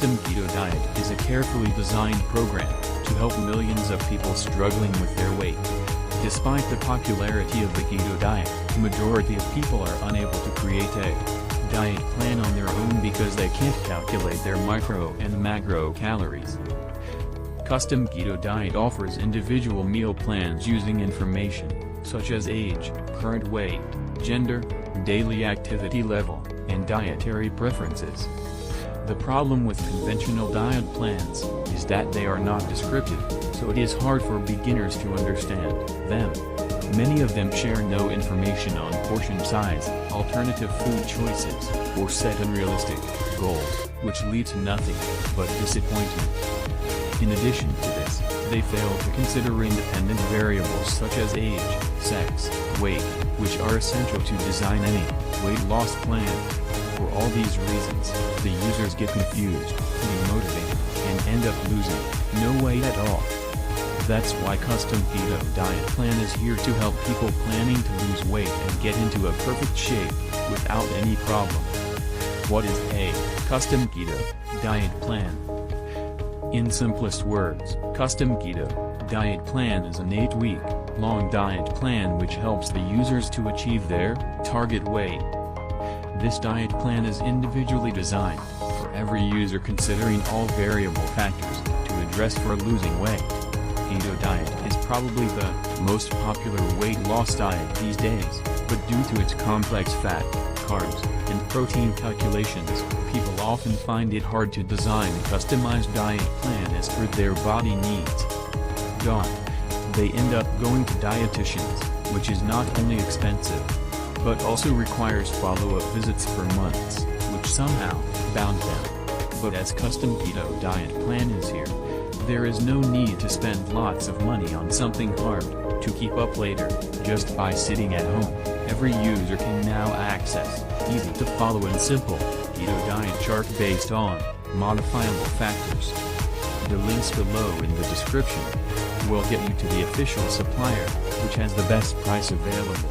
Custom Keto Diet is a carefully designed program to help millions of people struggling with their weight. Despite the popularity of the keto diet, the majority of people are unable to create a diet plan on their own because they can't calculate their micro and macro calories. Custom Keto Diet offers individual meal plans using information such as age, current weight, gender, daily activity level, and dietary preferences. The problem with conventional diet plans is that they are not descriptive, so it is hard for beginners to understand them. Many of them share no information on portion size, alternative food choices, or set unrealistic goals, which lead to nothing but disappointment. In addition to this, they fail to consider independent variables such as age, sex, weight, which are essential to design any weight loss plan. For all these reasons, the users get confused, demotivated, and end up losing no weight at all. That's why Custom Keto Diet Plan is here to help people planning to lose weight and get into a perfect shape without any problem. What is a Custom Keto Diet Plan? In simplest words, Custom Keto Diet Plan is an 8-week long diet plan which helps the users to achieve their target weight. This diet plan is individually designed for every user considering all variable factors to address for losing weight. Keto diet is probably the most popular weight loss diet these days, but due to its complex fat, carbs, and protein calculations, people often find it hard to design a customized diet plan as per their body needs. They end up going to dietitians, which is not only expensive, but also requires follow-up visits for months, which somehow bound them. But as Custom Keto Diet Plan is here, there is no need to spend lots of money on something hard to keep up later. Just by sitting at home, every user can now access easy-to-follow and simple keto diet chart based on modifiable factors. The links below in the description will get you to the official supplier, which has the best price available.